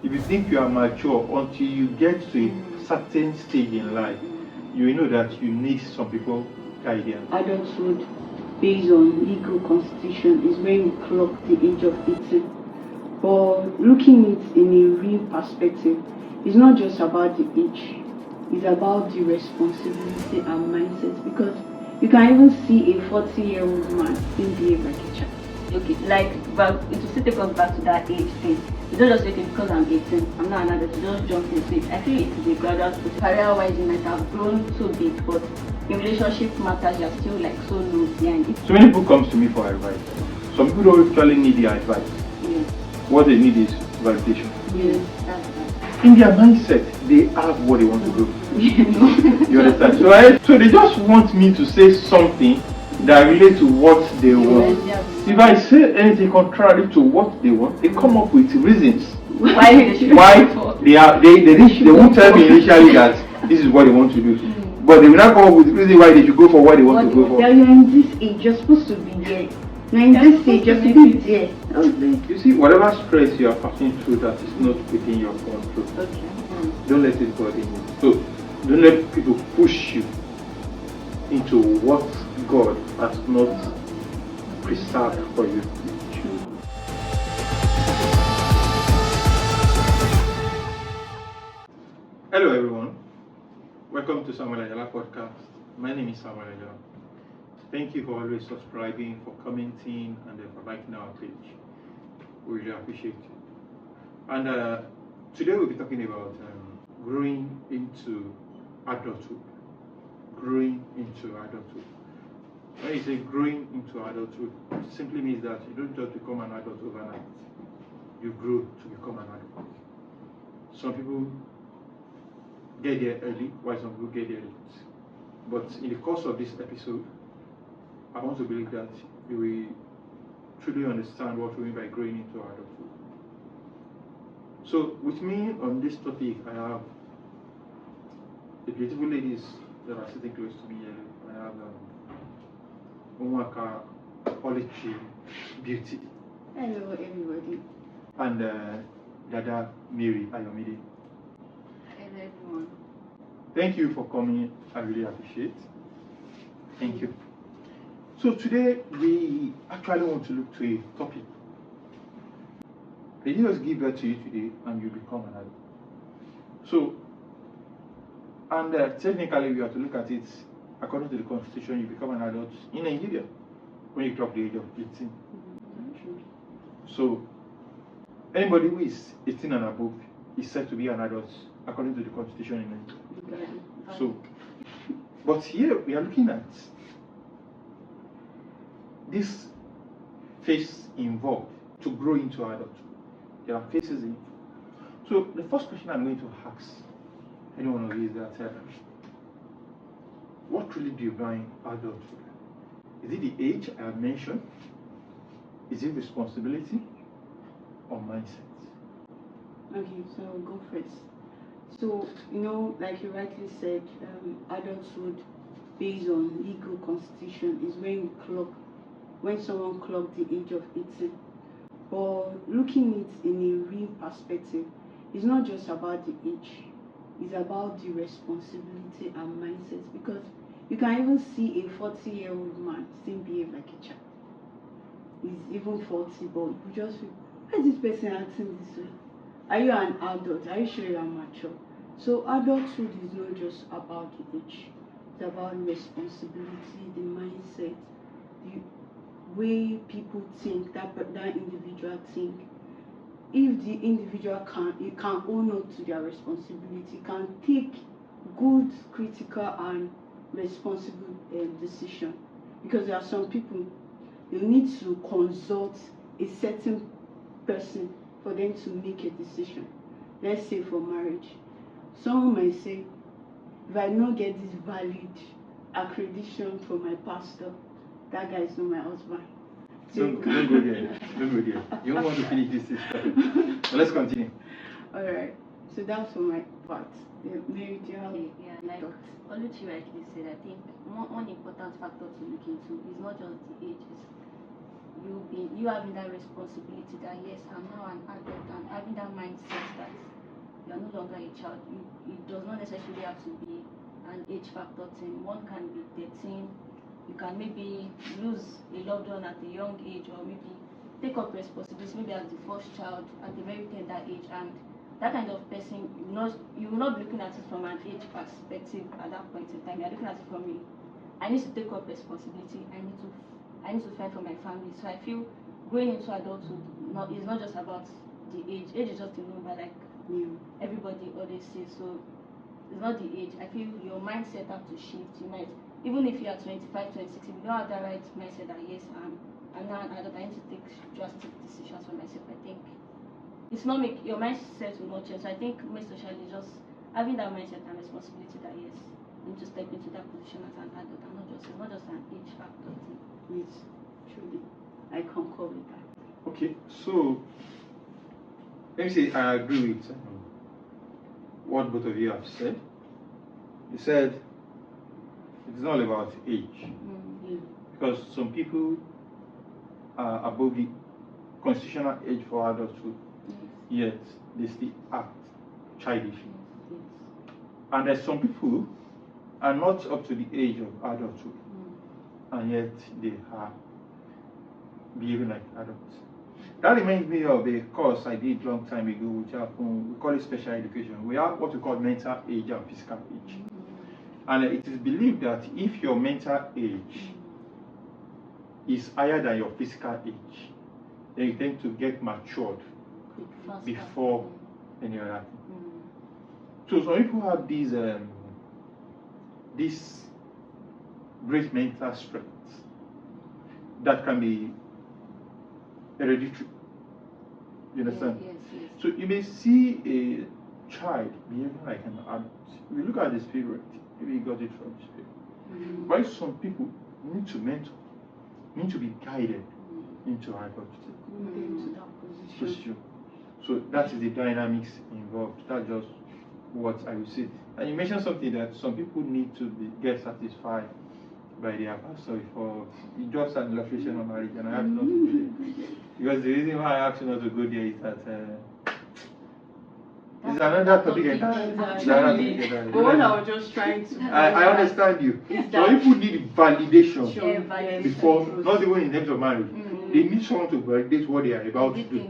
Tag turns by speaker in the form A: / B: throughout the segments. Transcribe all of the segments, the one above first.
A: if you think you are mature until you get to a certain stage in life, you will know that you need some people guidance.
B: Adulthood, based on legal constitution, is when you clock the age of 18. But looking it in a real perspective, it's not just about the age, it's about the responsibility and mindset. Because you can even see a 40-year-old man still behave like a child.
C: Okay, like, but it will still take us back to that age thing. You don't just say, okay, because I'm 18, I'm not an adult, you just jump into it. I feel it is a gradual process. Career-wise, you might have grown so big, but in relationship matters, you're still like so low behind it.
A: So many people come to me for advice. Some people don't actually need the advice.
C: Yes.
A: What they need is validation.
C: Yes, that's right.
A: In their mindset, they have what they want to do.
C: Yes.
A: You understand? So they just want me to say something that relates to what they want. If I say anything contrary to what they want, they come up with reasons
C: Why they
A: won't tell me initially that this is what they want to do. But they will not come up with reasons why they should go for what they want to go for.
B: You're in this age, you're supposed to be there. You're in this age, you're supposed to be there.
A: You see, whatever stress you are passing through that is not within your control.
B: Okay.
A: Don't let it bother you. So don't let people push you into what God has not preserved for you. Hello everyone. Welcome to Ajala podcast. My name is Ajala. Thank you for always subscribing, for commenting, and for liking our page. We really appreciate it. And today we'll be talking about growing into adulthood. Growing into adulthood. When you say growing into adulthood, it simply means that you don't just become an adult overnight. You grow to become an adult. Some people get there early, while some people get there late. But in the course of this episode, I want to believe that you will truly understand what we mean by growing into adulthood. So with me on this topic, I have the beautiful ladies that are sitting close to me here. I have Nwaka, Oluchi, Beauty.
B: Hello, everybody.
A: And Dada, Mary, Ayomide.
C: Hello, everyone.
A: Thank you for coming. I really appreciate. Thank you. So today we actually want to look to a topic. They just give birth to you today and you become an adult. So, and technically we have to look at it according to the constitution. You become an adult in Nigeria when you clock the age of 18. So anybody who is 18 and above is said to be an adult according to the constitution in Nigeria. So, but here we are looking at this phase involved to grow into adulthood. There are phases in. So the first question I'm going to ask any one of you is that what really defines adulthood? Is it the age I have mentioned? Is it responsibility or mindset?
B: Okay, so I'll go first. So, like you rightly said, adulthood based on legal constitution is when someone clocked the age of 18. But looking it in a real perspective, it's not just about the age, it's about the responsibility and mindset. Because you can even see a 40-year-old man still behave like a child. He's even 40, but you just feel, why is this person acting this way? Are you an adult? Are you sure you are mature? So adulthood is not just about the age. It's about responsibility, the mindset, the way people think, that individual think. If the individual can own up to their responsibility, can take good, critical, and responsible decision. Because there are some people, you need to consult a certain person for them to make a decision. Let's say for marriage. Someone might say, if I don't get this valid accreditation from my pastor, that guy is not my husband.
A: Don't go there. Don't go there. You don't want to finish this story. So let's continue.
B: Alright. So that's for my part. Mary, do you have
C: like Oluchi rightly said, I think one important factor to look into is not just the age, it's the mindset. Because there are some people, they need to consult a certain person for them to make a decision. Let's say for marriage. Someone might say, if I not get this valid accreditation from my pastor, that guy is not my husband.
B: Okay.
C: So you having that responsibility that yes, I'm now an adult, and having that mindset that you are no longer a child. It does not necessarily have to be an age factor thing. One can be 13. You can maybe lose a loved one at a young age, or maybe take up responsibility, maybe as the first child at a very tender age, and that kind of person, you will not be looking at it from an age perspective at that point in time. You are looking at it from I need to take up responsibility. I need to fight for my family. So I feel going into adulthood is not just about the age. Age is just a number, like everybody always says. So it's not the age. I feel your mindset has to shift. You might, even if you are 25, 26, if you don't have the right mindset that yes, I'm now an adult, I need to take drastic decisions for myself. I think it's not your mindset will not change. So I think most especially just having that mindset and responsibility that yes, you need to step into that position as an adult, and it's not just an age factor thing.
B: Yes, truly, I concur with that.
A: Okay, so let me say I agree with what both of you have said. You said it's not about age, because some people are above the constitutional age for adulthood, yet they still act childish. And there's some people are not up to the age of adulthood, and yet they are behaving like adults. That reminds me of a course I did long time ago, which we call it special education. We have what we call mental age and physical age. And it is believed that if your mental age is higher than your physical age, then you tend to get matured before any other thing. So some people have these great mental strengths that can be hereditary. You understand?
C: Yes.
A: So you may see a child behaving like an adult. If you look at the spirit, maybe you got it from the spirit. Why some people need to mentor, need to be guided into adulthood.
B: Into that position.
A: So that is the dynamics involved. That's just what I would say. And you mentioned something that some people need to get satisfied by their pastor before. It's just an illustration of marriage, and I have not to go there. Because the reason why I asked you not to go there is that it's another topic entirely.
B: But what I was just trying to
A: I understand you. Some people need validation before, not even in terms of marriage. They need someone to validate what they are about to do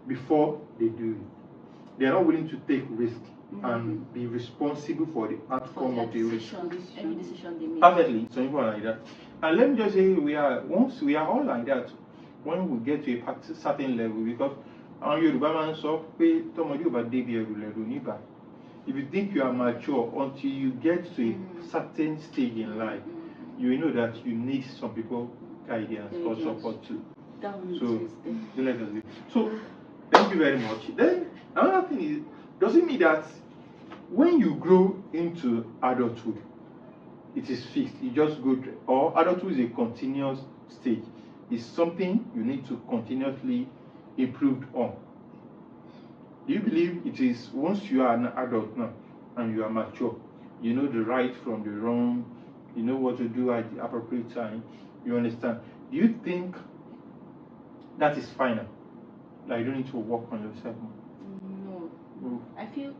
A: before they do it. They are not willing to take risk and be responsible for the outcome of the risk.
C: Every decision they make.
A: Perfectly, some people are like that. And let me just say, once we are all like that, when we get to a certain level, because if you think you are mature, until you get to a certain stage in life, you will know that you need some people guidance or support too. So thank you very much. Then another thing is, does it mean that when you grow into adulthood, it is fixed, you just go through, or adulthood is a continuous stage? It's something you need to continuously improve on. Do you believe it is once you are an adult now and you are mature, you know the right from the wrong, you know what to do at the appropriate time, you understand? Do you think that is final? Like you don't need to work on yourself more?
C: No. I feel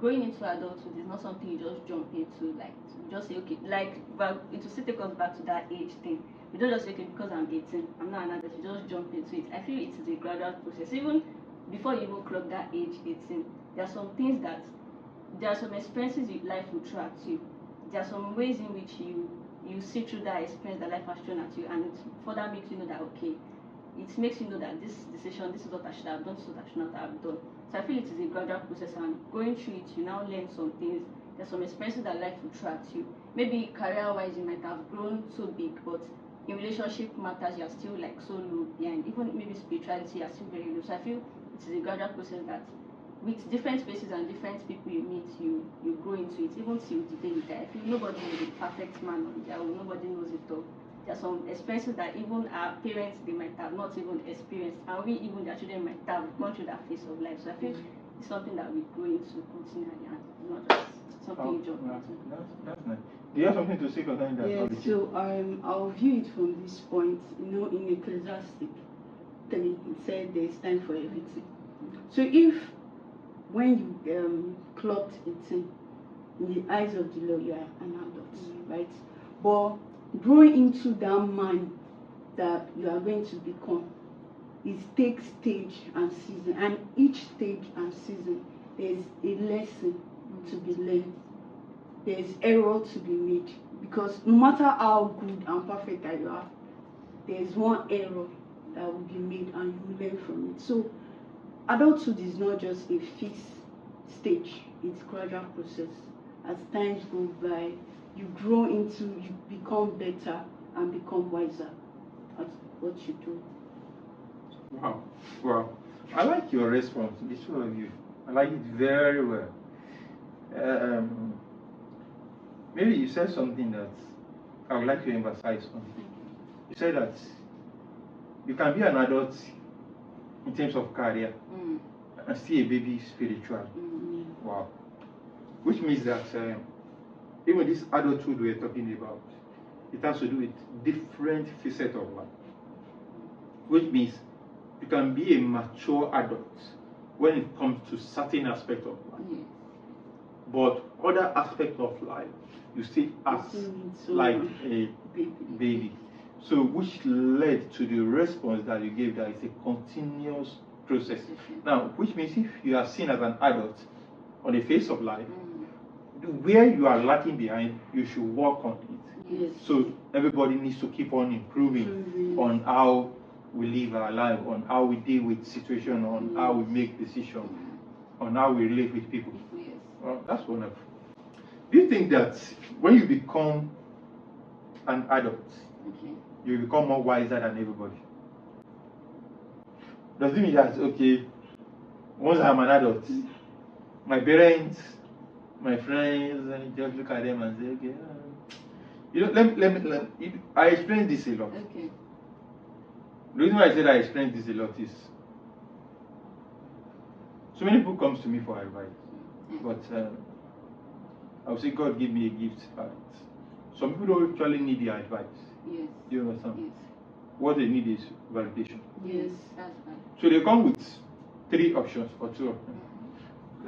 C: going into adulthood is not something you just jump into, like you just say okay, but it will still take us back to that age thing. You don't just say okay, because I'm 18, I'm not an adult, you just jump into it. I feel it is a gradual process. Even before you even clock that age 18, there are some experiences life will throw at you. There are some ways in which you see through that experience that life has thrown at you, and it further makes you know that okay, it makes you know that this decision, this is what I should have done, this is what I should not have done. So I feel it is a gradual process, and going through it, you now learn some things. There's some experiences that life will throw at you. Maybe career-wise, you might have grown so big, but in relationship matters, you are still like so low behind. Even maybe spirituality, you are still very low. So I feel it is a gradual process that with different spaces and different people you meet, you grow into it. Even till the day you die, I feel nobody is a perfect man on their own. Nobody knows it all. there are some experiences that even our parents they might have not even experienced, and we even their children might have gone through that phase of life. So I feel it's something that we grow into continually, and not just something you jump into.
A: That's nice. Do you have something to say concerning that?
B: Yeah, so I'll view it from this point. In Ecclesiastic 3, it said there's time for everything. So if when you clocked 18, in the eyes of the Lord, you are an adult, right? But growing into that man that you are going to become, it takes stage and season, and each stage and season there's a lesson to be learned. There's error to be made, because no matter how good and perfect that you are, there's one error that will be made and you learn from it. So adulthood is not just a fixed stage, it's a gradual process. As times go by, you grow into, you become better and become wiser at what you do.
A: Wow. I like your response, the two of you. I like it very well. Maybe you said something that I would like to emphasize on. You said that you can be an adult in terms of career and still a baby spiritually. Wow. Which means that even this adulthood we're talking about, it has to do with different facets of life. Which means you can be a mature adult when it comes to certain aspects of life. But other aspects of life, you still act like a baby. So which led to the response that you gave, that it's a continuous process. Now, which means if you are seen as an adult on the face of life, where you are lacking behind, you should work on it.
B: Yes.
A: So everybody needs to keep on improving on how we live our life, on how we deal with situations, on how we make decisions, on how we relate with people. Well, that's wonderful. Do you think that when you become an adult, you become more wiser than everybody? Does it mean that, okay, once I'm an adult, my parents, my friends, I just look at them and say, okay, I experienced this a lot.
C: Okay.
A: The reason why I said I experienced this a lot is so many people come to me for advice, but I would say God gave me a gift. Some people don't actually need the advice.
C: Yes.
A: Do you understand?
C: Yes.
A: What they need is validation.
C: Yes, that's right.
A: So they come with 3 options or 2 of them.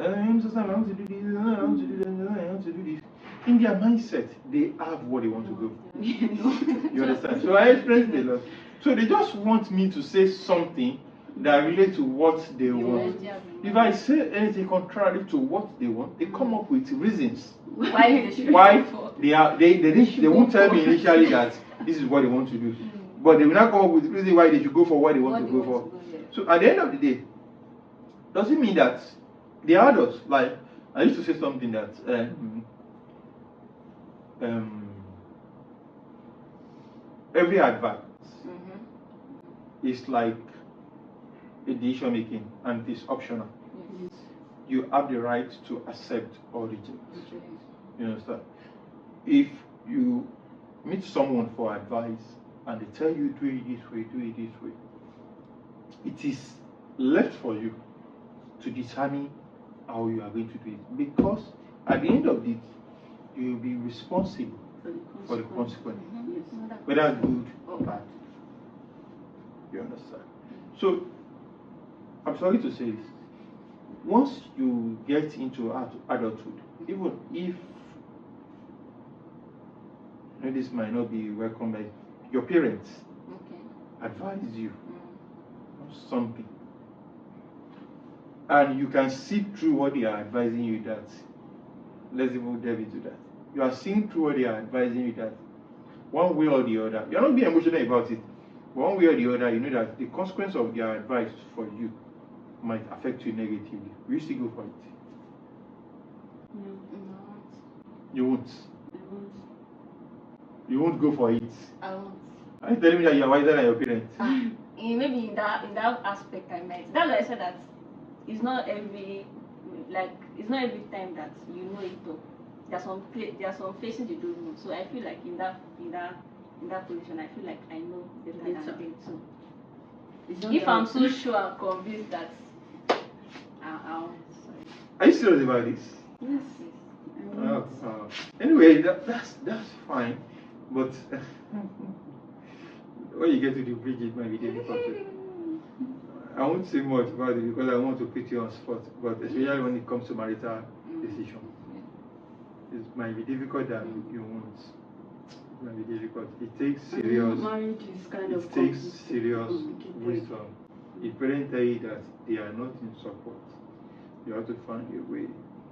A: I want to do this, I want to do that, I want to do this. In their mindset, they have what they want to go. You understand? So I experienced a lot. So they just want me to say something that relates to what they want. If I say anything contrary to what they want, they come up with reasons why they won't tell me initially that this is what they want to do, but they will not come up with reasons why they should go for what they want to go for. So at the end of the day, does it mean that the adults, like I used to say something that every advice is like a decision making, and it is optional. You have the right to accept or reject. You understand? If you meet someone for advice and they tell you do it this way, do it this way, it is left for you to determine how you are going to do it, because at the end of it, you will be responsible for the consequence, whether good or bad. You understand? So, I'm sorry to say this. Once you get into adulthood, even if this might not be welcome by your parents, advise you on something, and you can see through what they are advising you, that let's even delve into that. You are seeing through what they are advising you, that one way or the other, you're not being emotional about it, but one way or the other, you know that the consequence of their advice for you might affect you negatively. Will you still go for it?
B: No.
A: You won't.
B: I won't.
A: You won't go for it.
C: I won't.
A: Are you telling me that you are wiser than your parents?
C: Maybe in that aspect I might. That's why I said that it's not every time that you know it all. There are some places you don't know. So I feel like in that in that position, I feel like I know better
B: Better.
C: than them. So
B: It's not
C: if
B: that-
C: I'm so sure and convinced that I'll sorry.
A: Are you serious about this?
B: Yes. I
A: Oh,
B: want-
A: anyway, that's fine, but when you get to the bridge, it might be difficult. I won't say much about it because I want to put you on spot, but especially when it comes to marital decision, it might be difficult than you want. It might be difficult. It takes serious.
B: Marriage is kind of
A: It takes
B: complicated.
A: serious
B: Complicated.
A: wisdom. If parents tell you that they are not in support, you have to find a way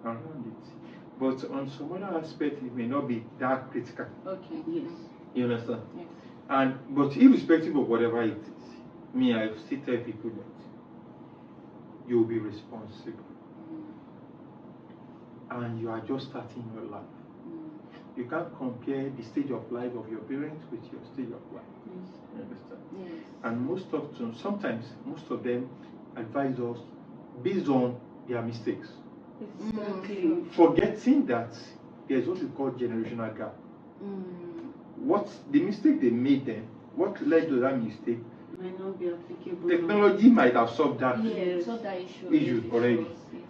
A: around it. But on some other aspect, it may not be that critical.
C: Okay.
B: Yes.
A: You understand?
C: Yes.
A: But irrespective of whatever it is, me, I still tell people that you will be responsible, and you are just starting your life. You can't compare the stage of life of your parents with your stage of life.
B: Yes.
A: You understand?
C: Yes.
A: And sometimes most of them advise us based on their mistakes,
B: Exactly.
A: forgetting that there's what we call generational gap. What the mistake they made then, what led to that mistake,
B: Might not be applicable.
A: technology might have solved that
C: Yes. So that issue
A: issue already.
C: Yes.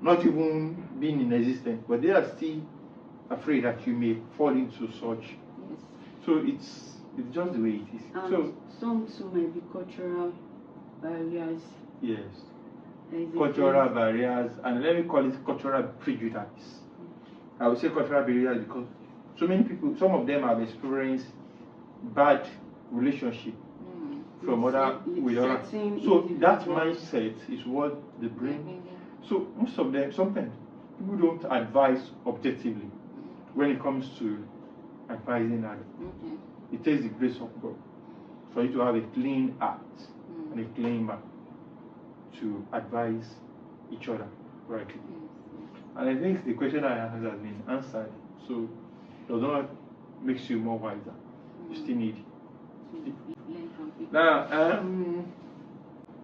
A: not even being in existence, but they are still afraid that you may fall into such.
C: Yes.
A: So it's just the way it is.
B: And
A: So
B: some too might be cultural barriers.
A: yes,
B: There is a
A: cultural
B: place-
A: barriers, and let me call it cultural prejudice. I would say cultural barriers because so many people, some of them have experienced bad relationship from other with other.
B: certain
A: So that
B: individuals.
A: mindset is what they bring. So most of them, sometimes people don't advise objectively when it comes to advising others.
C: Okay.
A: It takes the grace of God for you to have a clean heart and a clean mind to advise each other rightly. And I think the question I asked has been answered. So does not makes you more wiser. You still need.
C: Learn from people.
A: Now,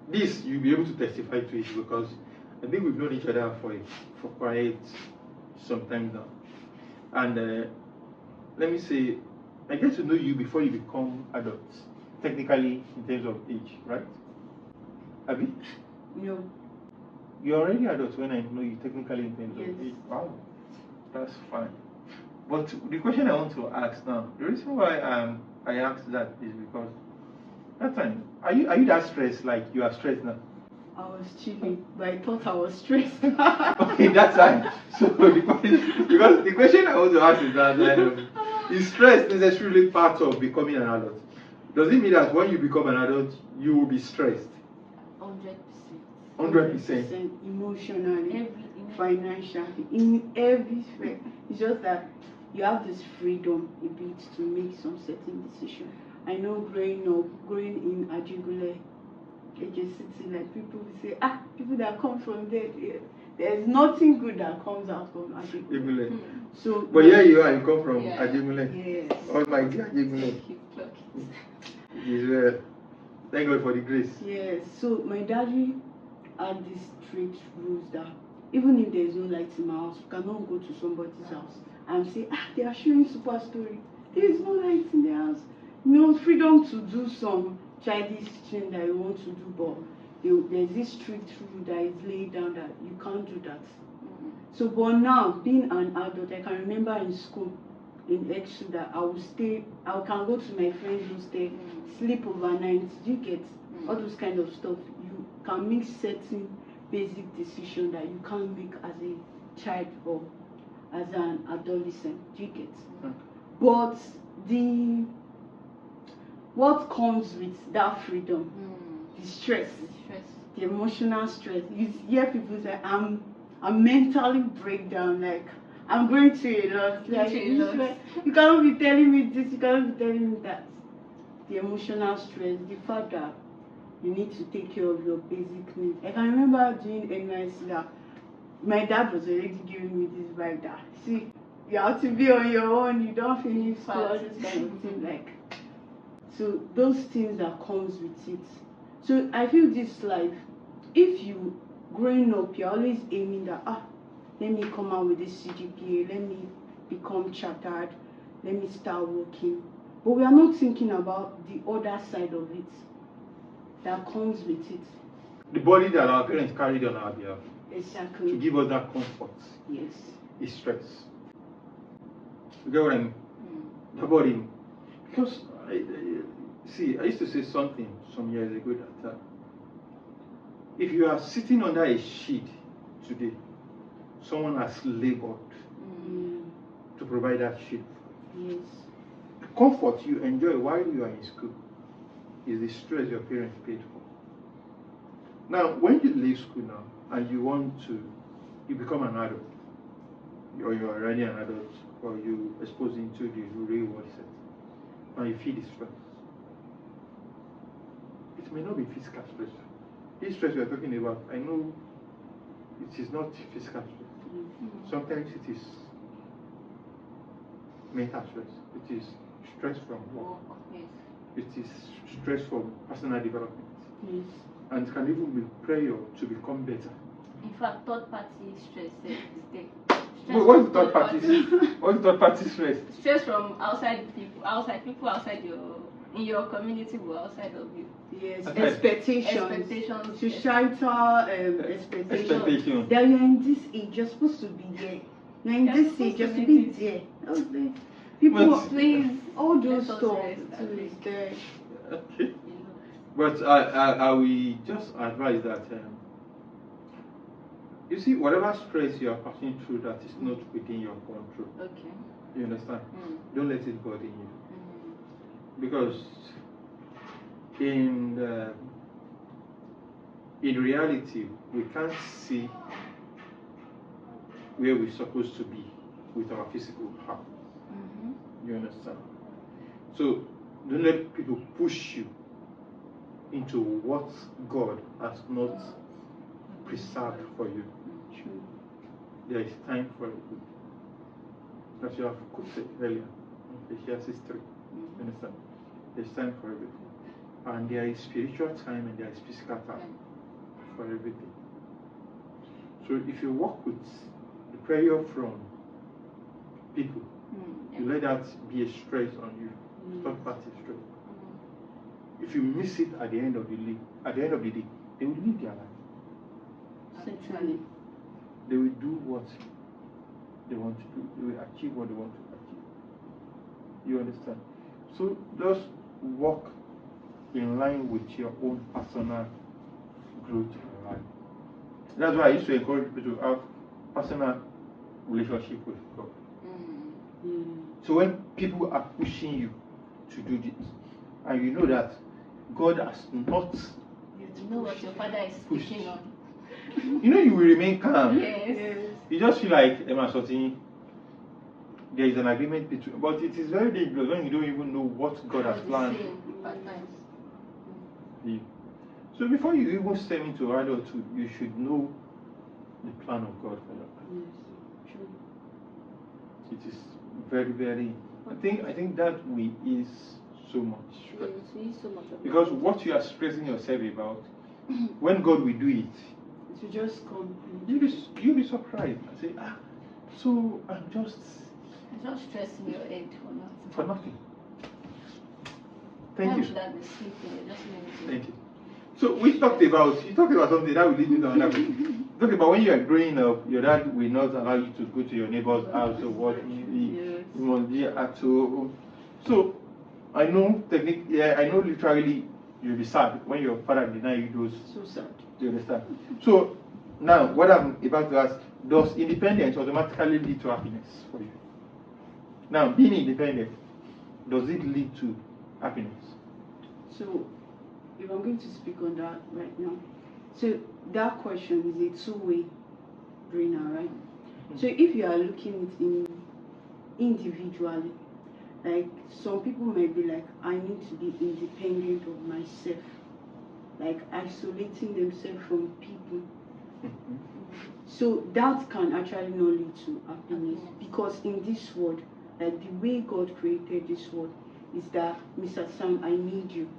A: this you'll be able to testify to it because I think we've known each other for quite some time now. And let me say, I get to know you before you become adults, technically in terms of age, right? Abby?
B: No.
A: You're already adults when I know you technically in terms
B: Yes.
A: of age. Wow, that's fine. But the question I want to ask now, the reason why I asked that is because that time, are you that stressed like you are stressed now?
B: I was chilling, but I thought I was stressed.
A: Okay, that's fine. So because the question I want to ask is that is stress necessarily part of becoming an adult? Does it mean that when you become an adult, you will be stressed?
C: 100%.
A: 100%.
B: Emotionally, financially, in every sphere. It's just that you have this freedom a bit to make some certain decisions. I know growing in Ajigule, City, like people will say, people that come from there, there's nothing good that comes out from Ajigule.
A: Ajigule.
B: So,
A: But here you are, you come from
C: Yeah.
A: Ajigule.
B: yes.
A: Almighty Ajigule. It is well. Thank God for the grace.
B: Yes, so my daddy had these strict rules that even if there is no light in my house, you cannot go to somebody's house and say, they are showing Super Story. There is no light in the house. You know, freedom to do some childish thing that you want to do, but there's this strict rule that is laid down that you can't do that. So, but now, being an adult, I can remember in school, in Exu, that I can go to my friends who stay, sleep overnight. You get all those kind of stuff. You can make certain basic decisions that you can't make as a child or as an adolescent. You get. But what comes with that freedom, the stress, the emotional stress. You hear people say, I'm mentally breakdown, like I'm going through a lot. Like, you cannot be telling me this, you cannot be telling me that. The emotional stress, the fact that you need to take care of your basic needs. I can remember doing NYC that my dad was already giving me this vibe that, see, you have to be on your own, you don't finish school, all this kind of thing, like. So those things that comes with it. So I feel this life, if you growing up, you're always aiming that, let me come out with this CGPA, let me become chartered, let me start working. but we are not thinking about the other side of it that comes with it.
A: The body that our parents carried on our behalf
B: Exactly.
A: to give us that comfort
B: Yes.
A: is stress. You get what I mean? The body. Because, I used to say something some years ago that if you are sitting under a shade today, someone has labored to provide that shade.
B: Yes.
A: The comfort you enjoy while you are in school is the stress your parents paid for. Now, when you leave school now and you become an adult, or you are already an adult, or you expose into the real world set, and you feel the stress. It may not be physical stress. This stress we are talking about, I know it is not physical stress. Sometimes it is mental stress. It is stress from work.
C: Yes.
A: It is stress from personal development.
B: Yes.
A: And it can even be prayer to become better.
C: In fact, third party stress is there.
A: What's the third party? What's the third party stress?
C: Stress from outside people outside your community or outside of you.
B: Yes.
A: Okay.
B: Expectations. Societal expectations.
A: Expectations.
B: That you're in this age, you're supposed to be there. You're in this age, you're supposed to be there. Okay. People,
A: But-
B: please, all those
C: Let us
B: stuff
C: rest,
B: too is there.
A: Okay. But I will just advise that you see, whatever stress you are passing through that is not within your control.
C: Okay.
A: You understand? Don't let it burden you. Because in reality, we can't see where we're supposed to be with our physical heart. You understand? So don't let people push you into what God has not preserved for you.
B: True.
A: There is time for it. As you have said earlier, Ecclesiastes 3. You understand? There's time for everything. And there is spiritual time and there is physical time for everything. So if you work with the prayer from people, you let that be a stress on you. Third party stress. If you miss it at the end of the day, they will live their life.
B: Certainly.
A: They will do what they want to do. They will achieve what they want to achieve. You understand? So just walk in line with your own personal growth in life. That's why I used to encourage people to have personal relationship with God. So when people are pushing you to do this, and you know that God has not,
C: You know what your father is speaking on.
A: you will remain calm.
C: Yes.
A: You just feel like Emma Sotini, there is an agreement between, but it is very dangerous when you don't even know what God has planned. So before you even step into adulthood, you should know the plan of God for your life.
B: Yes. True.
A: It is very, very. I think that we ease so much stress. Because what you are stressing yourself about, when God will do it,
B: It will just come.
A: you'll be surprised and say, so I'm just
C: stressing your head for nothing.
A: for nothing. Thank you. Thank you. So you talked about something that will lead me to another question. Talk about when you are growing up, your dad will not allow you to go to your neighbor's house or what. You must be at home. So I know literally you'll be sad when your father deny you those.
B: So sad.
A: Do you understand? So now what I'm about to ask, does independence automatically lead to happiness for you? Now, being independent, does it lead to happiness?
B: So, if I'm going to speak on that right now, so that question is a two-way brainer, right? So if you are looking at it individually, like some people might be like, I need to be independent of myself, like isolating themselves from people. So that can actually not lead to happiness, because in this world, like the way God created this world is that, Mr. Sam, I need you.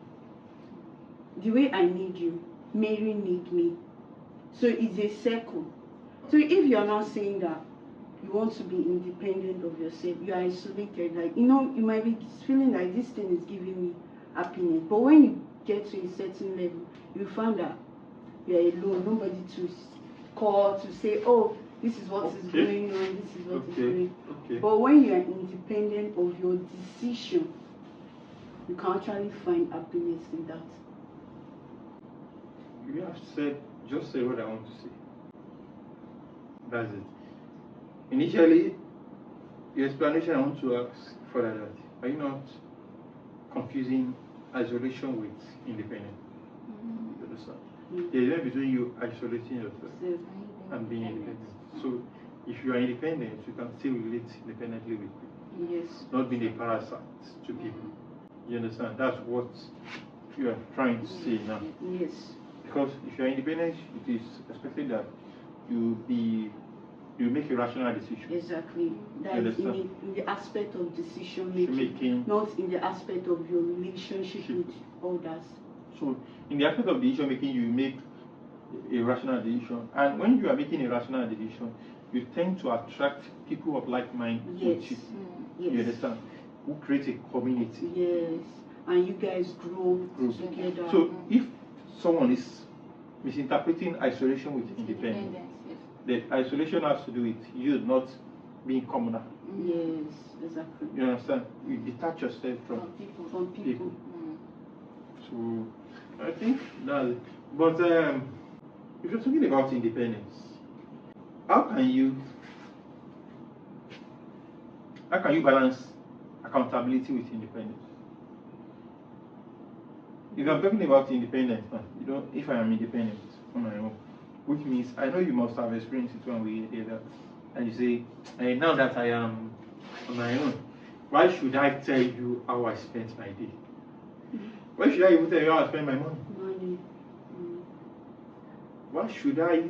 B: The way I need you, Mary need me. So it's a circle. So if you're not saying that, you want to be independent of yourself. You are isolated. Like, you know, you might be feeling like this thing is giving me happiness. But when you get to a certain level, you find that you are alone. Nobody to call to say, oh, this is what is going on, this is what is going on. But when you are independent of your decision, you can actually find happiness in that.
A: You have said, just say what I want to say. That's it. Initially, the explanation I want to ask for that, are you not confusing isolation with independence? You understand? There's a difference between you isolating yourself and being independent. So, if you are independent, you can still relate independently with people.
B: Yes.
A: Not being a parasite to people. You understand? That's what you are trying to say now.
B: Yes.
A: Because if you are independent, it is expected that you make a rational decision.
B: Exactly. That is in the aspect of decision making, not in the aspect of your relationship with others. So,
A: in the aspect of decision making, you make a rational decision, and when you are making a rational decision, you tend to attract people of like mind with you.
B: Yes.
A: You understand? Who create a community.
B: Yes. And you guys grow together.
A: So, if someone is misinterpreting isolation with independence, the isolation has to do with you not being communal.
B: Yes, exactly.
A: You understand? You detach yourself from people. So I think that's it. But if you're talking about independence, how can you balance accountability with independence? If I'm talking about independence, if I am independent on my own, which means I know you must have experienced it when we did that, and you say, hey, now that I am on my own, why should I tell you how I spent my day? Why should I even tell you how I spend my money? Why should I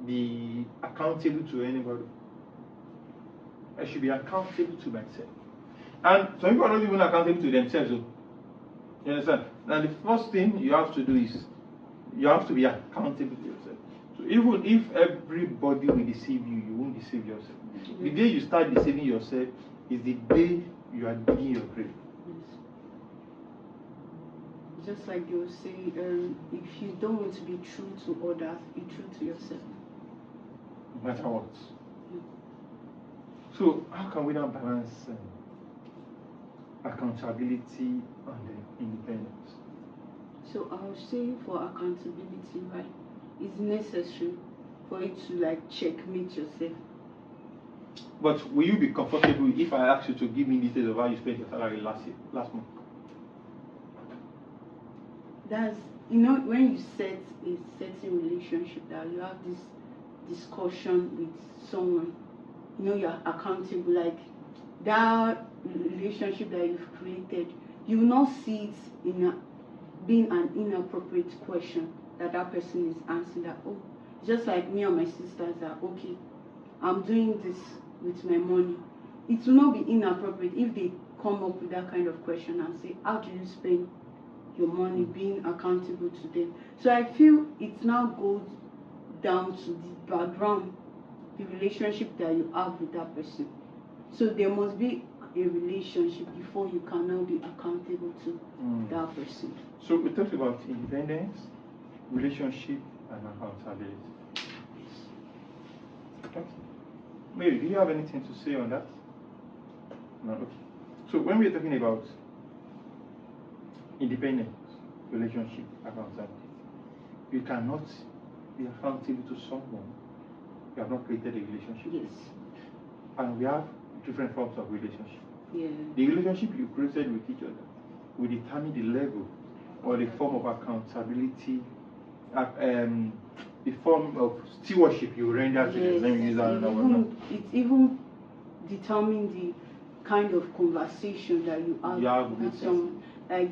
A: be accountable to anybody? I should be accountable to myself. And some people are not even accountable to themselves. You understand? Now the first thing you have to do is you have to be accountable to yourself. So even if everybody will deceive you, you won't deceive yourself. The day you start deceiving yourself is the day you are digging your grave.
B: Just like they will say, if you don't want to be true to others, be true to yourself.
A: No matter what. So how can we now balance accountability and independence?
B: So I would say for accountability, right, it's necessary for you to like checkmate yourself.
A: But will you be comfortable if I ask you to give me details of how you spent your salary last month?
B: That's, you know, when you set a certain relationship that you have this discussion with someone, you know, you're accountable, like that relationship that you've created, you will not see it in being an inappropriate question that person is answering, that, oh, just like me and my sisters are, okay, I'm doing this with my money. It will not be inappropriate if they come up with that kind of question and say, how do you spend your money, being accountable to them. So I feel it now goes down to the background, the relationship that you have with that person. So there must be a relationship before you can now be accountable to that person.
A: So we talked about independence, relationship, and accountability. Okay. Mary, do you have anything to say on that? No. Okay. So when we're talking about independence, relationship, accountability, you cannot be accountable to someone you have not created a relationship
B: Yes.
A: with. And we have different forms of relationship.
B: Yeah.
A: The relationship you created with each other will determine the level or the form of accountability, the form of stewardship you render to them. Let me use that another one.
B: It even determines the kind of conversation that you have with someone. Like,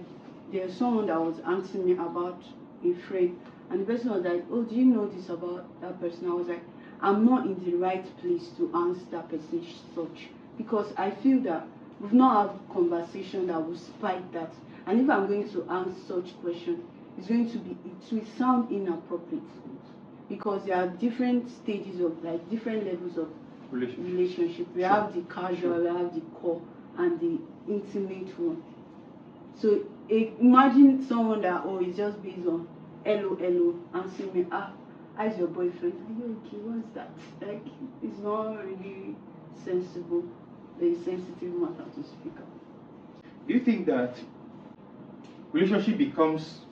B: there's someone that was asking me about a friend, and the person was like, oh, do you know this about that person? I was like, I'm not in the right place to answer that person such, because I feel that we've not had conversation that will spike that. And if I'm going to answer such question, it will sound inappropriate, because there are different stages of, like, different levels of
A: relationship.
B: We have the casual, we have the core, and the intimate one. So imagine someone that is just based on hello, and see me, how's your boyfriend? Are you okay? What's that? Like, it's not really sensible, a sensitive matter to speak of.
A: Do you think that relationship becomes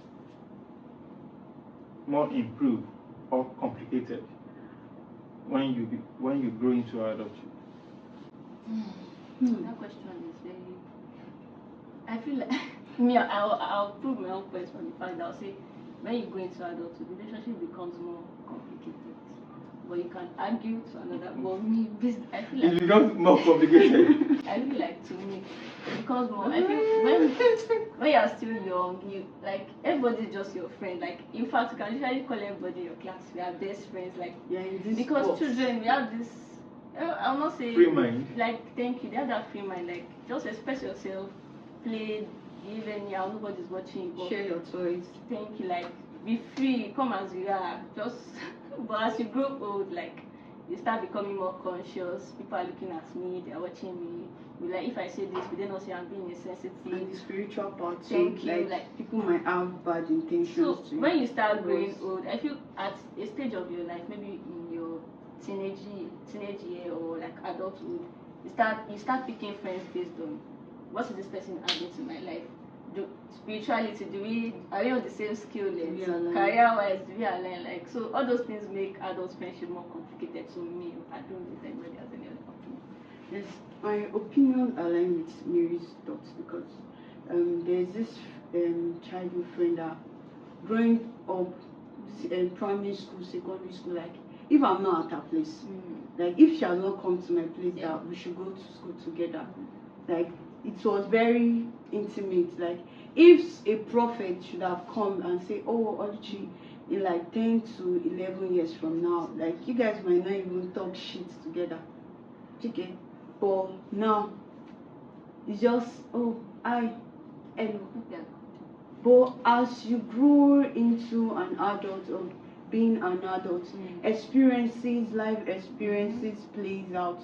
A: more improved or complicated when you grow into adulthood?
C: That question is very. I feel like me. I'll prove my own point from the fact that I'll say when you go into adulthood, the relationship becomes more complicated. But you can argue to another. But me, I feel like
A: it becomes more complicated.
C: I feel like to me, it becomes more. I feel when you're still young, you like everybody's just your friend. Like in fact, you can literally call everybody in your class. We are best friends. Like because box. Children, we have this. I'll not say
A: free mind.
C: Like thank you. They have that free mind. Like just express yourself, play, even nobody's watching.
B: Share your toys.
C: Thank you. Like be free. Come as you are. Just but as you grow old, like you start becoming more conscious. People are looking at me. They are watching me. Like if I say this, but they not say I'm being insensitive.
B: And the spiritual part
C: too.
B: Like people might have bad intentions.
C: So
B: too.
C: when you start growing old, I feel at a stage of your life, maybe in your teenage year or like adulthood, you start picking friends based on what is this person adding to my life. Spirituality, are we on the same skill level? Career wise, do we align? Like so all those things make adult friendship more complicated. So me, I don't know if anybody has any other opinion.
B: Yes, my opinion aligns with Mary's thoughts because there's this childhood friend that growing up primary school, secondary school, like if I'm not at her place, like if she has not come to my place that we should go to school together, like it was very intimate. Like if a prophet should have come and say, oh Oluchi, in like 10 to 11 years from now, like you guys might not even talk shit together. Okay. But now it's just hello. But as you grow into an adult or being an adult, life experiences plays out.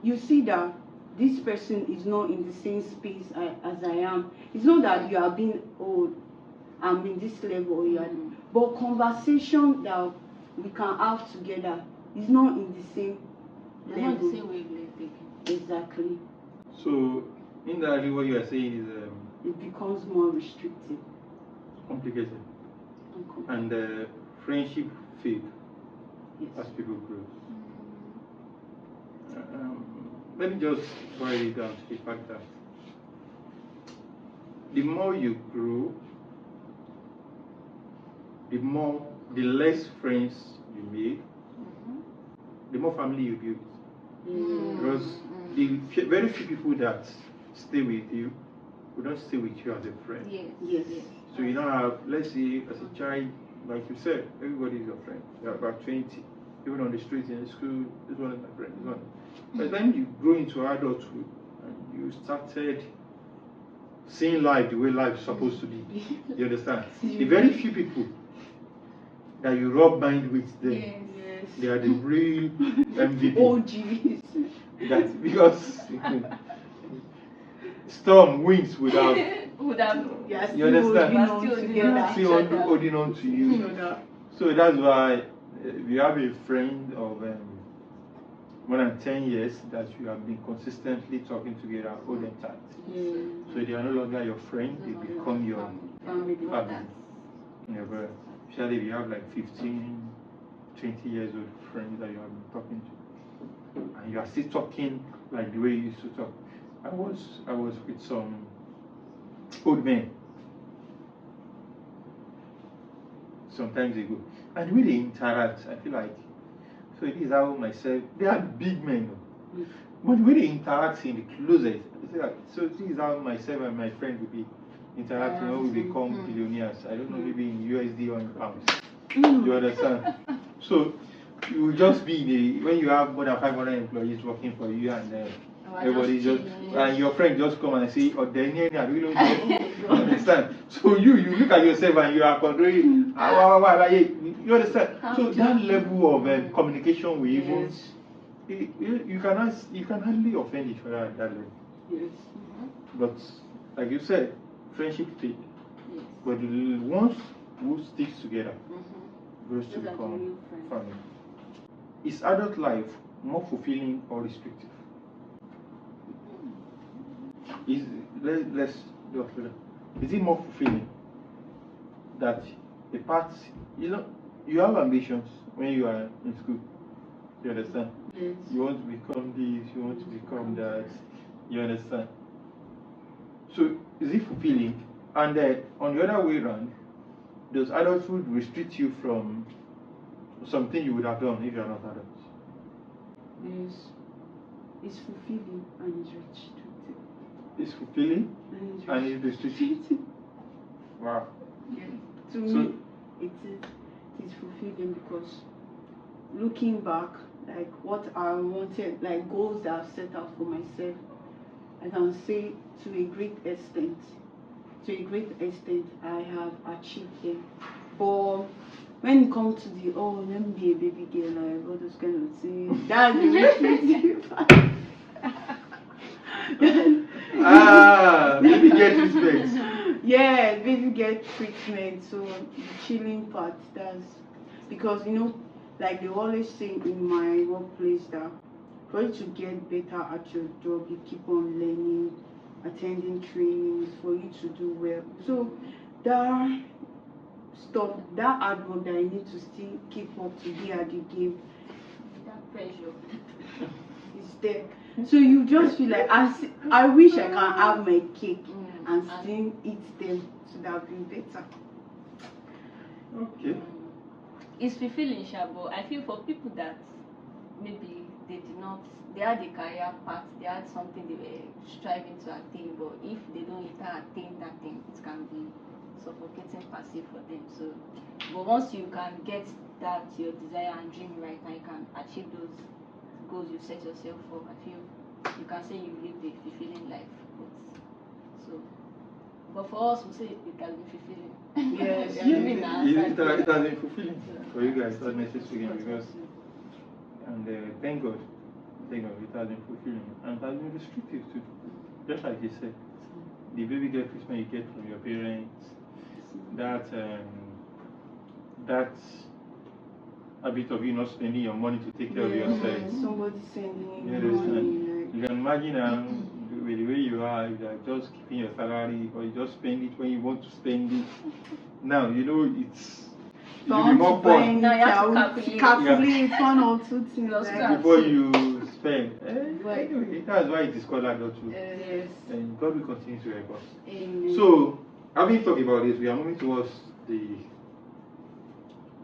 B: You see that this person is not in the same space as I am. It's not that you are being old, I'm in this level, but conversation that we can have together is not in the same level.
C: Not the same wavelength.
B: Exactly.
A: So indirectly what you are saying is
B: it becomes more restrictive,
A: complicated, and friendship fade as people grow. Let me just boil it down to the fact that the more you grow, the less friends you make, the more family you build. Because the very few people that stay with you will not stay with you as a friend.
B: Yes.
A: So you don't have, let's say, as a child, like you said, everybody is your friend. You're about 20, even on the streets in the school. This one is my friend. This one. By the time you grow into adulthood and you started seeing life the way life is supposed to be, you understand? The very few people that you rub mind with them, they are the real MVP.
B: OGs.
A: That because storm winds without. You understand? Still holding on to you. So that's why if you have a friend of more than 10 years that you have been consistently talking together, hold them tight. So they are no longer your friend, they become your family. Especially if you have like 15, 20 years old friends that you have been talking to, and you are still talking like the way you used to talk. I was with some old men sometimes ago, and the way they interact, I feel like, so it is how myself, they are big men, but the way they interact in the closet, like, so this is how myself and my friend will be interacting when we become billionaires. I don't know, maybe in USD or in pounds. You understand? So you will just be when you have more than 500 employees working for you, and everybody just and your friend just come and say, "Oh, then I really don't understand." So you look at yourself and you are controlling. You understand? So that level of communication will even You can hardly offend each other at that level.
B: Yes.
A: But like you said, friendship fade.
C: Yes.
A: But the ones who sticks together grows to
C: Those are the
A: become
C: real friends.
A: family. Is adult life more fulfilling or restrictive? Is let's just look at- Is it more fulfilling that a part, you have ambitions when you are in school. You understand?
B: Yes.
A: You want to become this, you want to become that. You understand? So is it fulfilling? And on the other way around, does adulthood restrict you from something you would have done if you are not adult?
B: Yes. It's fulfilling and it's restrictive.
A: It's fulfilling and it's restrictive. Wow.
B: Yeah. To me, it is fulfilling because looking back, like what I wanted, like goals that I've set out for myself, I can say to a great extent, I have achieved them. But when it comes to the let me be a baby girl, like all those kind of things, that's the restrictive part.
A: Baby get respect.
B: Yeah, baby get treatment. So the chilling part, that's because like they always say in my workplace that for you to get better at your job, you keep on learning, attending trainings for you to do well. So that stuff, that hard work that I need to still keep up to be at the game,
C: That pressure.
B: is there. So you just feel like I wish I can have my cake and still eat them, so that would be better.
A: Okay.
C: It's fulfilling, but I feel for people that maybe they had a career path, they had something they were striving to attain, but if they don't later attain that thing, it can be suffocating passive for them. So, but once you can get that your desire and dream right, and you can achieve those goals you set yourself for, I feel you can say you lived a fulfilling life. But for us, we say it has been fulfilling.
B: Yes.
A: It has been fulfilling for you guys, honestly speaking, because and thank God, it has been fulfilling and it has been restrictive too. Just like you said, the baby girl treatment you get from your parents, that a bit of you not spending your money to take care of yourself.
B: Somebody sending
A: You
B: you
A: understand?
B: money.
A: You can imagine with the way you are just keeping your salary, or you just spend it when you want to spend it. Now it's it'll be more fun.
C: Now you have to
B: calculate one or two things
A: before you spend.
B: Right.
A: Anyway, that's why it is called adulthood.
B: Yes.
A: And God will continue to help us.
B: Amen.
A: So, having talked about this, we are moving towards the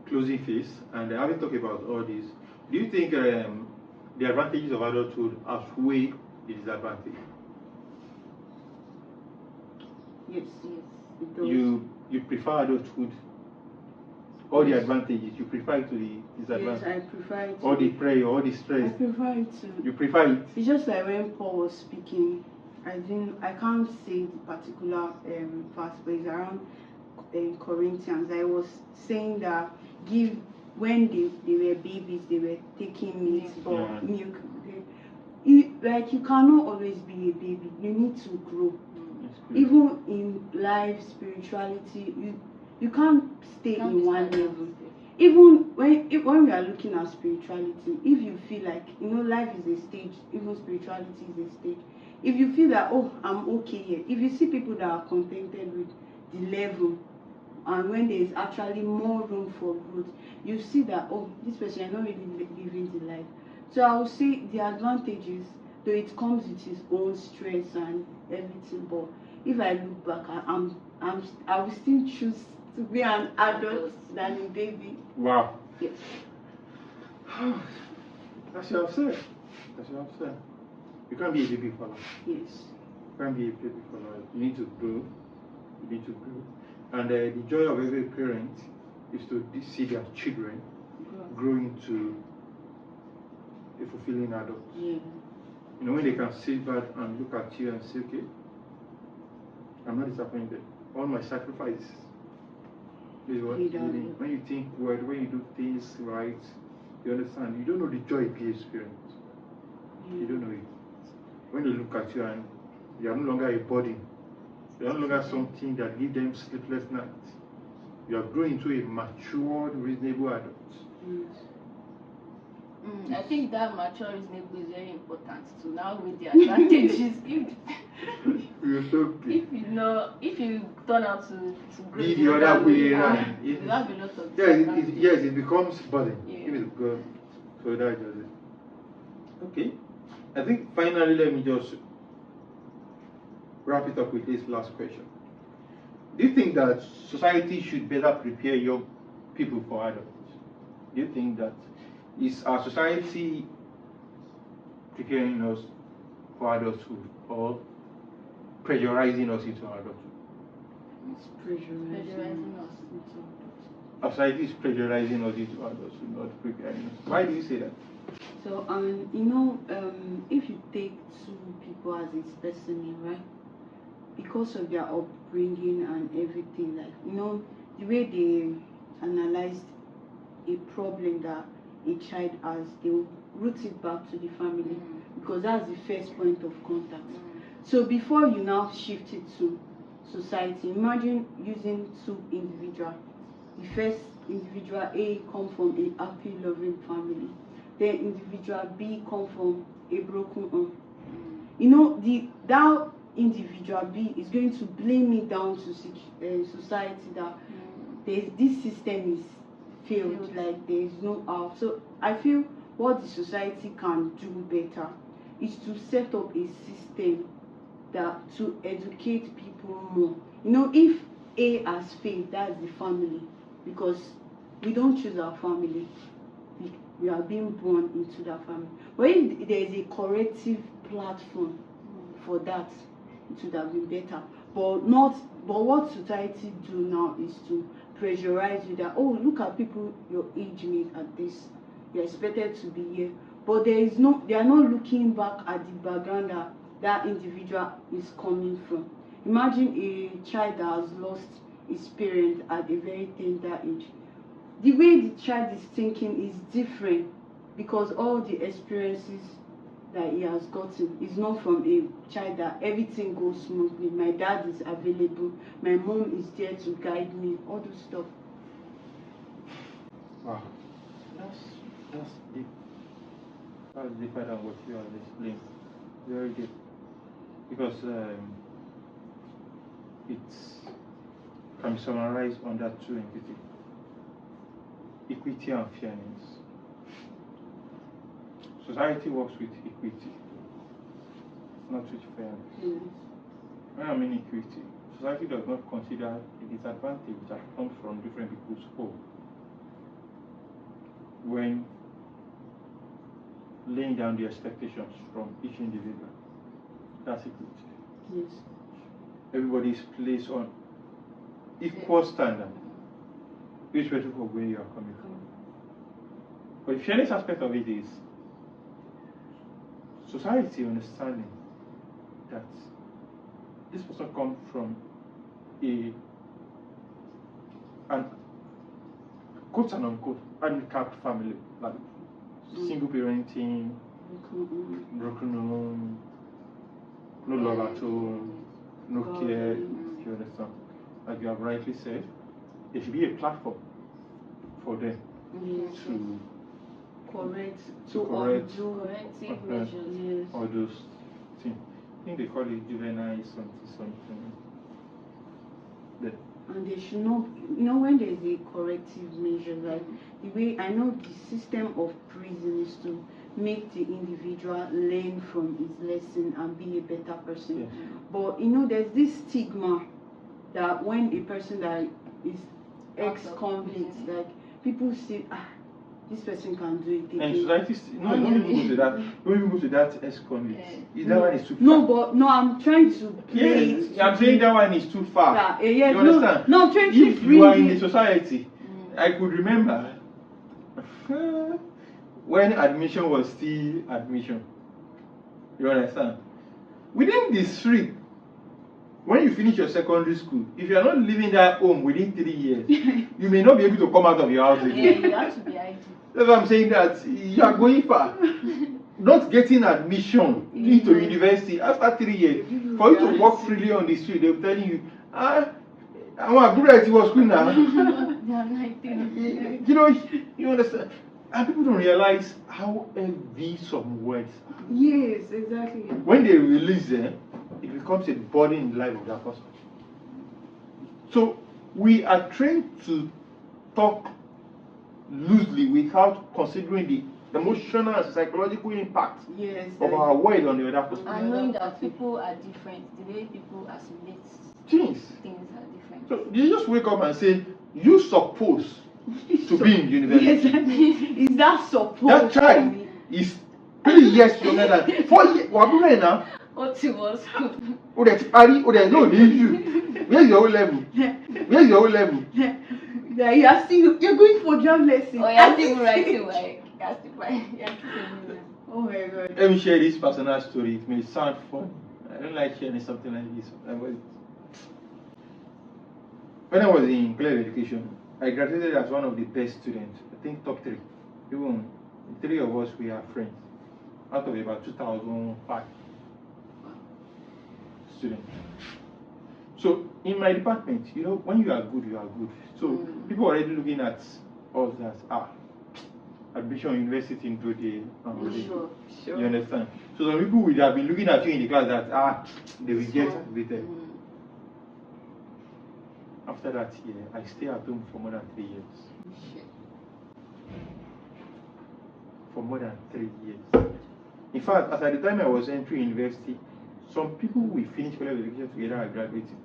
A: closing phase, and having talked about all this, do you think the advantages of adulthood outweigh the disadvantage?
B: Yes, it does.
A: You prefer adulthood, all the advantages, you prefer it to the disadvantage?
B: Yes, I prefer it.
A: All the prayer, all the stress.
B: I prefer it to.
A: You prefer it?
B: It's just like when Paul was speaking, I can't say the particular verse, but it's around Corinthians. I was saying that when they were babies, they were taking milk or milk. Like you cannot always be a baby. You need to grow. Even in life, spirituality, you can't stay in one level. Even when we are looking at spirituality, if you feel like life is a stage, even spirituality is a stage. If you feel that I'm okay here, if you see people that are contented with the level, and when there is actually more room for growth, you see that this person is not really living the life. So I would say the advantages, though it comes with its own stress and everything, but if I look back, I will still choose to be an adult than a baby.
A: Wow.
B: Yes.
A: That's what I've said. You can't be a baby for life.
B: Yes.
A: You can't be a baby for life. You need to grow. And the joy of every parent is to see their children grow into a fulfilling adult.
B: Yeah.
A: When they can sit back and look at you and say, okay, I'm not disappointed. All my sacrifice is what when you think well, when you do things right, you understand. You don't know the joy it gives parents. You don't know it. When they look at you and you are no longer a burden, you are no longer something that gives them sleepless nights. You are growing into a matured, reasonable adult.
C: I think that mature reasonable is very important to now with the advantages. If you turn out to grow
A: the other way around,
C: you have a lot of
A: yes, it becomes burden.
C: Yeah.
A: If it goes, so that's just it. Okay, I think finally let me just wrap it up with this last question. Do you think that society should better prepare young people for adults? Do you think that is our society preparing us for adulthood or pressurizing us into adulthood?
B: It's pressurizing us.
A: Our society is pressurizing us into adulthood, not preparing us. Why do you say that?
B: So, if you take two people as a specimen, right? Because of their upbringing and everything, the way they analyzed a problem that a child has, they will root it back to the family because that's the first point of contact. So before you now shift it to society, imagine using two individuals. The first individual A come from a happy, loving family. Then individual B come from a broken home. That individual B is going to blame me down to society that this system is failed, like there is no out. So I feel what the society can do better is to set up a system that to educate people more. If A has failed, that's the family, because we don't choose our family. We are being born into that family. But if there is a corrective platform for that, it would have been better. But what society do now is to pressurize you that, oh, look at people your age mate at this, you're expected to be here. But they are not looking back at the background that individual is coming from. Imagine a child that has lost his parent at a very tender age. The way the child is thinking is different because all the experiences that he has gotten is not from a child that everything goes smoothly. My dad is available, my mom is there to guide me, all those stuff.
A: Wow, that's deep. That's deeper than what you have explained. Very deep. Because it can be summarized under two entities: equity and fairness. Society works with equity, not with fairness. When I mean equity, society does not consider the disadvantage that comes from different people's home when laying down the expectations from each individual. That's equity.
B: Yes.
A: Everybody is placed on equal standard, irrespective of where you are coming from. But the fairness aspect of it is society understanding that this person comes from an quote and unquote handicapped family, like single parenting, broken home, no love at home, no care. You understand? Like you have rightly said, there should be a platform for them to correct
C: corrective measures.
A: All those things. I think they call it juvenile something.
B: And they should not, when there is a corrective measure, like the way I know the system of prison is to make the individual learn from his lesson and be a better person.
A: Yes.
B: But there's this stigma that when a person that is ex-convict, like people say, this person can do it again.
A: And society, don't even go to that. Don't even go to that ex-convict. That one is too far.
B: I'm trying to play it.
A: Yes, I'm saying that one is too far. You understand?
B: No, I'm trying to
A: if you are in the society, I could remember when admission was still admission. You understand? Within the street, when you finish your secondary school, if you are not living that home within 3 years, you may not be able to come out of your house again.
C: Yeah, you have to be ID.
A: That's why I'm saying that you are going far. not getting admission into university after 3 years. For you to walk freely on the street, they'll tell you, I want to do was school now. You understand? And people don't realize how heavy some words are.
B: Yes, exactly.
A: When they release them, it becomes a burden in the life of that person. So we are trained to talk loosely without considering the emotional and psychological impact of our word on the other person.
C: And knowing that people are different, the way people assimilate
A: things
C: are different.
A: So you just wake up and say, you suppose to be in university.
B: Is that supposed?
A: That child is 3 years younger than 4 years. What now?
C: What it was.
A: Oh, that's party. Oh, there's no issue. Where's your own level? Where's your own level?
B: Yeah, you're going for job lesson.
C: Oh, you're still writing like.
B: Oh my God.
A: Let me share this personal story. It may sound fun. I don't like sharing something like this. When I was in college education, I graduated as one of the best students. I think top 3. Even 3 of us, we are friends. Out of about 2005 students. So in my department, when you are good, you are good. So people are already looking at us as admission university into the
B: Sure.
A: You understand? So some people would have been looking at you in the class that they will get admitted. After that year, I stayed at home for more than 3 years. For more than 3 years. In fact, as at the time I was entering university, some people we finished college education together are graduating.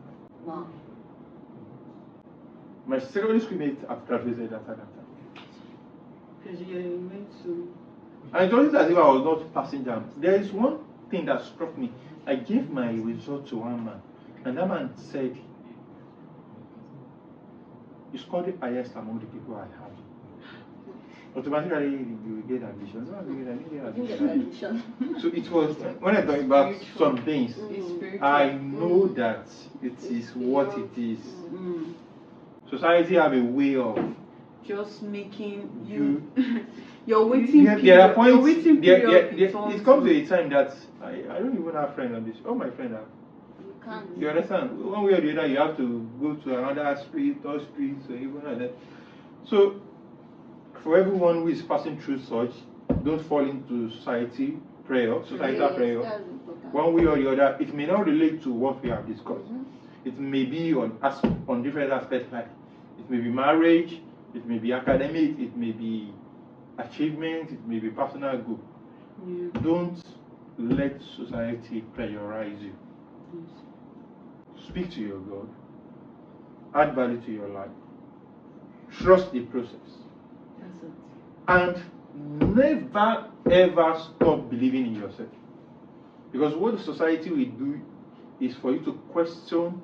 C: Wow.
A: My secondary school mates have graduated after that time.
B: Because you went to.
A: And it wasn't as if I was not passing jams. There is one thing that struck me. I gave my result to one man, and that man said, "You scored the highest among the people I had." Automatically, you will get admission. No, I didn't get admission. So it was, when I talk about some things, I know that it is what it is. Society have a way of
B: just making you you're waiting.
A: There are points. It comes to a time that I don't even have friends on this. All my friends are.
C: You can't.
A: You understand? One way or the other, you have to go to another street or streets or even like that. So, for everyone who is passing through such, don't fall into societal prayer. One way or the other, it may not relate to what we have discussed. It may be on different aspects, like it may be marriage, it may be academic, it may be achievement, it may be personal goal. Don't let society pressurize you. Speak to your God. Add value to your life. Trust the process. And never ever stop believing in yourself. Because what the society will do is for you to question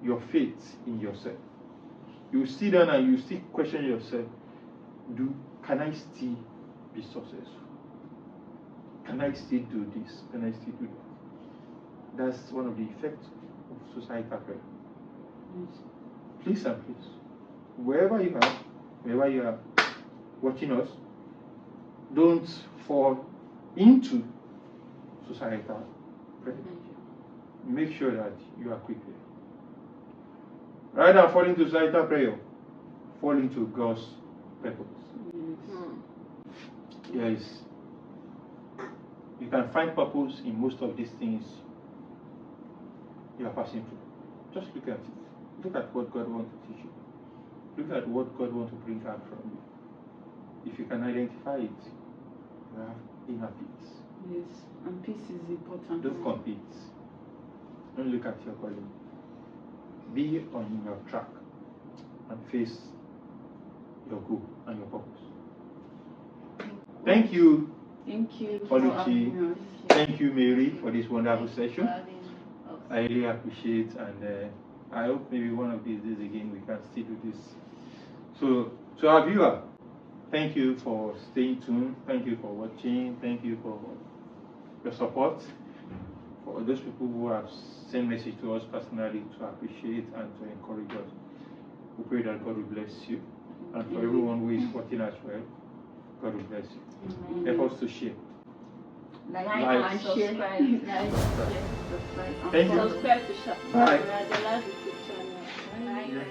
A: your faith in yourself. You sit down and you still question yourself. Can I still be successful? Can I still do this? Can I still do that? That's one of the effects of societal prayer. Please and please, wherever you are watching us, don't fall into societal prayer. Make sure that you are quick there. Rather than fall into societal prayer, fall into God's purpose. Yes. You can find purpose in most of these things you are passing through. Just look at it. Look at what God wants to teach you. Look at what God wants to bring out from you. If you can identify it, you have inner peace.
B: Yes, and peace is important.
A: Don't compete. Don't look at your calling. Be on your track and face your goal and your purpose. Thank you.
B: Thank you,
A: Oluchi. Thank you, Mary, for this wonderful session. I really appreciate, and I hope maybe one of these days again we can still do this. So, to our viewer, thank you for staying tuned. Thank you for watching. Thank you for your support. For those people who have sent message to us personally to appreciate and to encourage us, we pray that God will bless you. And for everyone who is watching as well, God will bless you. Help us to share.
C: Like
A: Like.
C: and share.
B: Like,
A: Thank you.
C: Subscribe to
A: Bye.
C: Ajala's YouTube channel. Bye.
A: Yes.